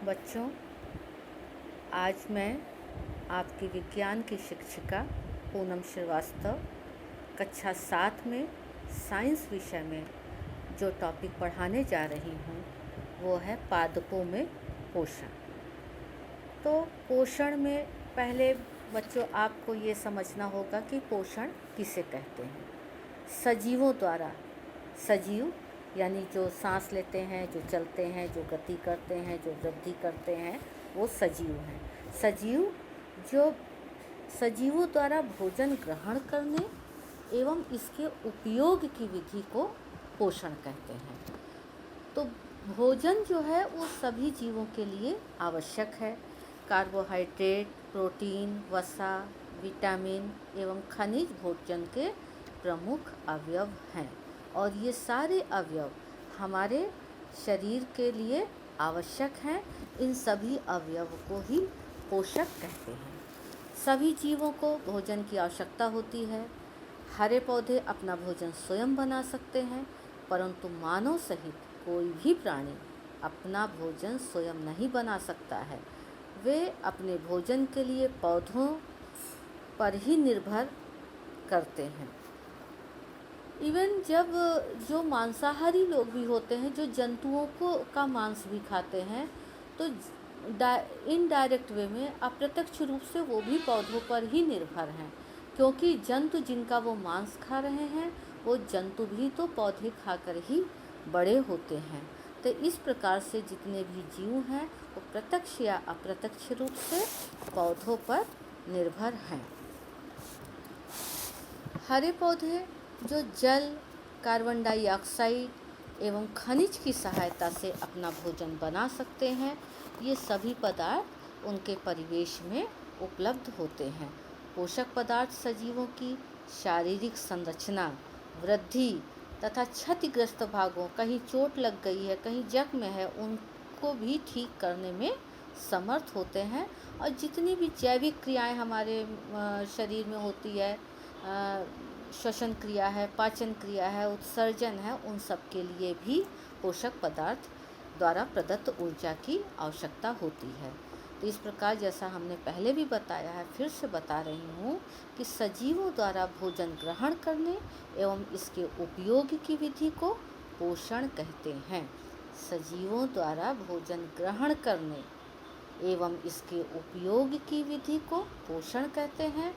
बच्चों, आज मैं आपकी विज्ञान की शिक्षिका पूनम श्रीवास्तव कक्षा 7 में साइंस विषय में जो टॉपिक पढ़ाने जा रही हूँ वो है पादपों में पोषण। तो पोषण में पहले बच्चों आपको ये समझना होगा कि पोषण किसे कहते हैं। सजीवों द्वारा, सजीव यानी जो सांस लेते हैं, जो चलते हैं, जो गति करते हैं, जो वृद्धि करते हैं, वो सजीव हैं। सजीवों द्वारा भोजन ग्रहण करने एवं इसके उपयोग की विधि को पोषण कहते हैं। तो भोजन जो है वो सभी जीवों के लिए आवश्यक है। कार्बोहाइड्रेट, प्रोटीन, वसा, विटामिन एवं खनिज भोजन के प्रमुख अवयव हैं और ये सारे अवयव हमारे शरीर के लिए आवश्यक हैं। इन सभी अवयव को ही पोषक कहते हैं। सभी जीवों को भोजन की आवश्यकता होती है। हरे पौधे अपना भोजन स्वयं बना सकते हैं, परंतु मानव सहित कोई भी प्राणी अपना भोजन स्वयं नहीं बना सकता है। वे अपने भोजन के लिए पौधों पर ही निर्भर करते हैं। इवन जब जो मांसाहारी लोग भी होते हैं, जो जंतुओं का मांस भी खाते हैं, तो इनडायरेक्ट वे में अप्रत्यक्ष रूप से वो भी पौधों पर ही निर्भर हैं, क्योंकि जंतु जिनका वो मांस खा रहे हैं वो जंतु भी तो पौधे खाकर ही बड़े होते हैं। तो इस प्रकार से जितने भी जीव हैं वो प्रत्यक्ष या अप्रत्यक्ष रूप से पौधों पर निर्भर हैं। हरे पौधे जो जल, कार्बन डाइऑक्साइड एवं खनिज की सहायता से अपना भोजन बना सकते हैं, ये सभी पदार्थ उनके परिवेश में उपलब्ध होते हैं। पोषक पदार्थ सजीवों की शारीरिक संरचना, वृद्धि तथा क्षतिग्रस्त भागों, कहीं चोट लग गई है, कहीं जख्म है, उनको भी ठीक करने में समर्थ होते हैं। और जितनी भी जैविक क्रियाएं हमारे शरीर में होती है, श्वसन क्रिया है, पाचन क्रिया है, उत्सर्जन है, उन सब के लिए भी पोषक पदार्थ द्वारा प्रदत्त ऊर्जा की आवश्यकता होती है। तो इस प्रकार जैसा हमने पहले भी बताया है, फिर से बता रही हूँ कि सजीवों द्वारा भोजन ग्रहण करने एवं इसके उपयोग की विधि को पोषण कहते हैं। सजीवों द्वारा भोजन ग्रहण करने एवं इसके उपयोग की विधि को पोषण कहते हैं।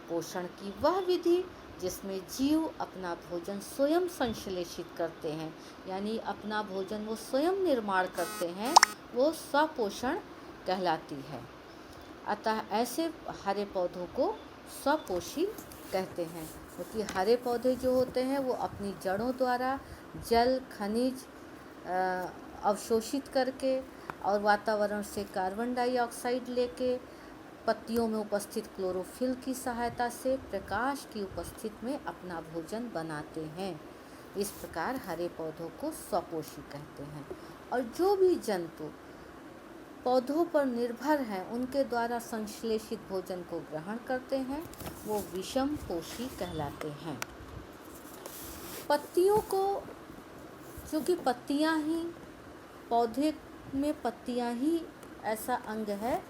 पोषण की वह विधि जिसमें जीव अपना भोजन स्वयं संश्लेषित करते हैं, यानी अपना भोजन वो स्वयं निर्माण करते हैं, वो स्वपोषण कहलाती है। अतः ऐसे हरे पौधों को स्वपोषी कहते हैं, क्योंकि हरे पौधे जो होते हैं वो अपनी जड़ों द्वारा जल, खनिज अवशोषित करके और वातावरण से कार्बन डाइऑक्साइड लेके पत्तियों में उपस्थित क्लोरोफिल की सहायता से प्रकाश की उपस्थिति में अपना भोजन बनाते हैं। इस प्रकार हरे पौधों को स्वपोषी कहते हैं। और जो भी जंतु पौधों पर निर्भर हैं, उनके द्वारा संश्लेषित भोजन को ग्रहण करते हैं, वो विषम पोषी कहलाते हैं। पत्तियों को, क्योंकि पत्तियां ही, पौधे में पत्तियां ही ऐसा अंग है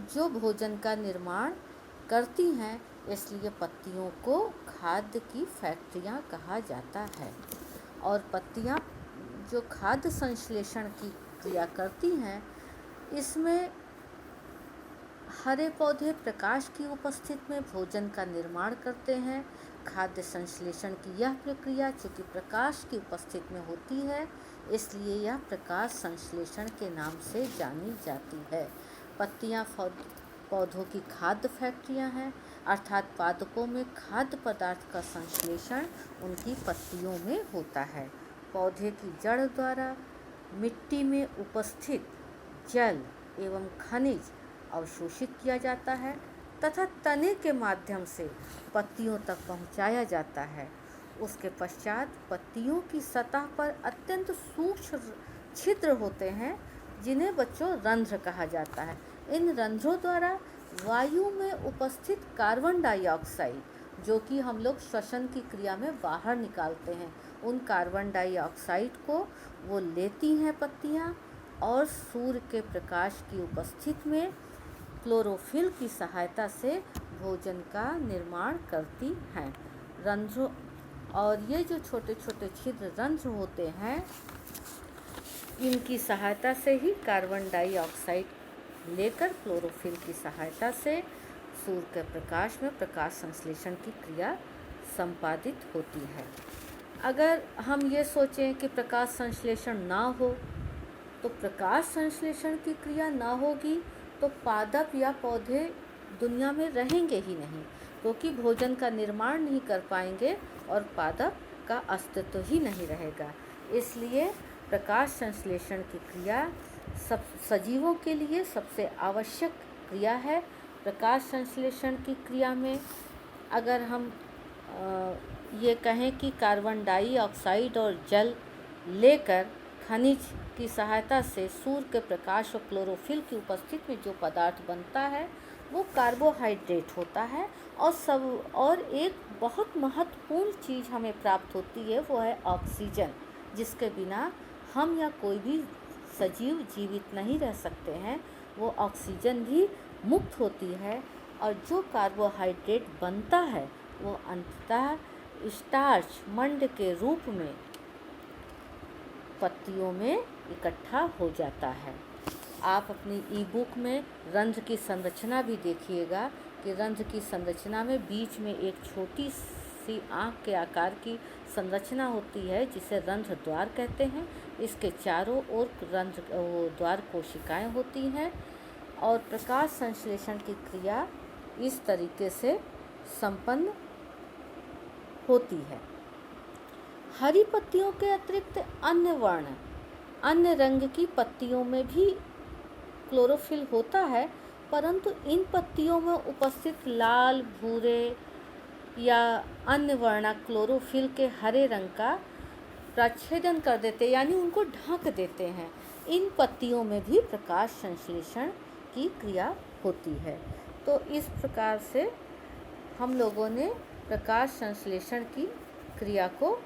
जो भोजन का निर्माण करती हैं, इसलिए पत्तियों को खाद्य की फैक्ट्रियां कहा जाता है। और पत्तियां जो खाद्य संश्लेषण की क्रिया करती हैं, इसमें हरे पौधे प्रकाश की उपस्थिति में भोजन का निर्माण करते हैं। खाद्य संश्लेषण की यह प्रक्रिया चूँकि प्रकाश की उपस्थिति में होती है, इसलिए यह प्रकाश संश्लेषण के नाम से जानी जाती है। पत्तियां पौधों की खाद्य फैक्ट्रियां हैं, अर्थात पादपों में खाद्य पदार्थ का संश्लेषण उनकी पत्तियों में होता है। पौधे की जड़ द्वारा मिट्टी में उपस्थित जल एवं खनिज अवशोषित किया जाता है तथा तने के माध्यम से पत्तियों तक पहुंचाया जाता है। उसके पश्चात पत्तियों की सतह पर अत्यंत सूक्ष्म छिद्र होते हैं, जिन्हें बच्चों रंध्र कहा जाता है। इन रंध्रों द्वारा वायु में उपस्थित कार्बन डाइऑक्साइड, जो कि हम लोग श्वसन की क्रिया में बाहर निकालते हैं, उन कार्बन डाइऑक्साइड को वो लेती हैं पत्तियां और सूर्य के प्रकाश की उपस्थिति में क्लोरोफिल की सहायता से भोजन का निर्माण करती हैं। रंध्रों और ये जो छोटे छोटे छिद्र रंध्र होते हैं, इनकी सहायता से ही कार्बन डाइऑक्साइड लेकर क्लोरोफिल की सहायता से सूर्य के प्रकाश में प्रकाश संश्लेषण की क्रिया संपादित होती है। अगर हम ये सोचें कि प्रकाश संश्लेषण ना हो, तो प्रकाश संश्लेषण की क्रिया ना होगी तो पादप या पौधे दुनिया में रहेंगे ही नहीं, क्योंकि भोजन का निर्माण नहीं कर पाएंगे और पादप का अस्तित्व ही नहीं रहेगा। इसलिए प्रकाश संश्लेषण की क्रिया सब सजीवों के लिए सबसे आवश्यक क्रिया है। प्रकाश संश्लेषण की क्रिया में अगर हम ये कहें कि कार्बन डाइऑक्साइड और जल लेकर खनिज की सहायता से सूर्य के प्रकाश और क्लोरोफिल की उपस्थिति में जो पदार्थ बनता है वो कार्बोहाइड्रेट होता है। और एक बहुत महत्वपूर्ण चीज़ हमें प्राप्त होती है, वो है ऑक्सीजन, जिसके बिना हम या कोई भी सजीव जीवित नहीं रह सकते हैं। वो ऑक्सीजन भी मुक्त होती है और जो कार्बोहाइड्रेट बनता है वो अंततः स्टार्च मंड के रूप में पत्तियों में इकट्ठा हो जाता है। आप अपनी ई बुक में रंध्र की संरचना भी देखिएगा कि रंध्र की संरचना में बीच में एक छोटी सी आँख के आकार की संरचना होती है जिसे रंध्र द्वार कहते हैं। इसके चारों ओर द्वार कोशिकाएं होती हैं और प्रकाश संश्लेषण की क्रिया इस तरीके से संपन्न होती है। हरी पत्तियों के अतिरिक्त अन्य रंग की पत्तियों में भी क्लोरोफिल होता है, परंतु इन पत्तियों में उपस्थित लाल, भूरे या अन्य वर्ण क्लोरोफिल के हरे रंग का प्रच्छेदन कर देते, यानी उनको ढक देते हैं। इन पत्तियों में भी प्रकाश संश्लेषण की क्रिया होती है। तो इस प्रकार से हम लोगों ने प्रकाश संश्लेषण की क्रिया को,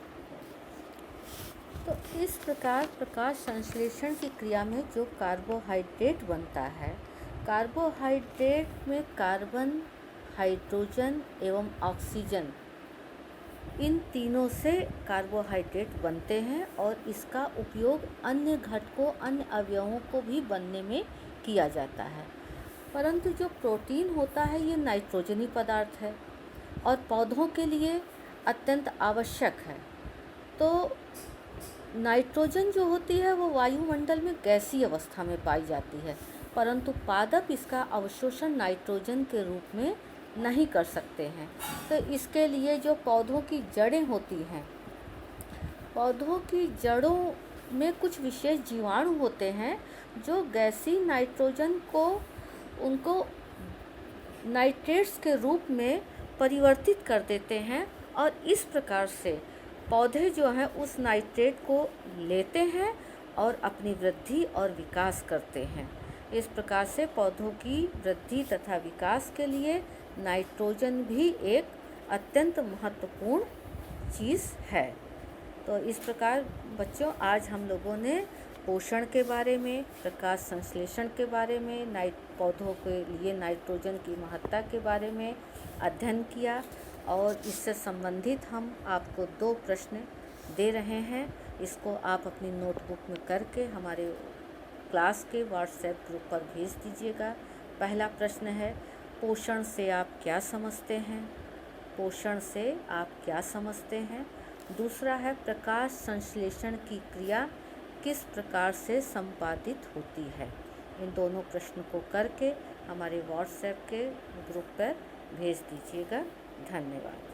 तो इस प्रकार प्रकाश संश्लेषण की क्रिया में जो कार्बोहाइड्रेट बनता है, कार्बोहाइड्रेट में कार्बन, हाइड्रोजन एवं ऑक्सीजन, इन तीनों से कार्बोहाइड्रेट बनते हैं और इसका उपयोग अन्य घटकों, अन्य अवयवों को भी बनने में किया जाता है। परंतु जो प्रोटीन होता है ये नाइट्रोजनी पदार्थ है और पौधों के लिए अत्यंत आवश्यक है। तो नाइट्रोजन जो होती है वो वायुमंडल में गैसीय अवस्था में पाई जाती है, परंतु पादप इसका अवशोषण नाइट्रोजन के रूप में नहीं कर सकते हैं। तो इसके लिए जो पौधों की जड़ें होती हैं, पौधों की जड़ों में कुछ विशेष जीवाणु होते हैं जो गैसीय नाइट्रोजन को उनको नाइट्रेट्स के रूप में परिवर्तित कर देते हैं और इस प्रकार से पौधे जो हैं उस नाइट्रेट को लेते हैं और अपनी वृद्धि और विकास करते हैं। इस प्रकार से पौधों की वृद्धि तथा विकास के लिए नाइट्रोजन भी एक अत्यंत महत्वपूर्ण चीज़ है। तो इस प्रकार बच्चों, आज हम लोगों ने पोषण के बारे में, प्रकाश संश्लेषण के बारे में, पौधों के लिए नाइट्रोजन की महत्ता के बारे में अध्ययन किया और इससे संबंधित हम आपको 2 प्रश्न दे रहे हैं। इसको आप अपनी नोटबुक में करके हमारे क्लास के व्हाट्सएप ग्रुप पर भेज दीजिएगा। पहला प्रश्न है, पोषण से आप क्या समझते हैं? पोषण से आप क्या समझते हैं? दूसरा है, प्रकाश संश्लेषण की क्रिया किस प्रकार से संपादित होती है? इन दोनों प्रश्न को करके हमारे व्हाट्सएप के ग्रुप पर भेज दीजिएगा। धन्यवाद।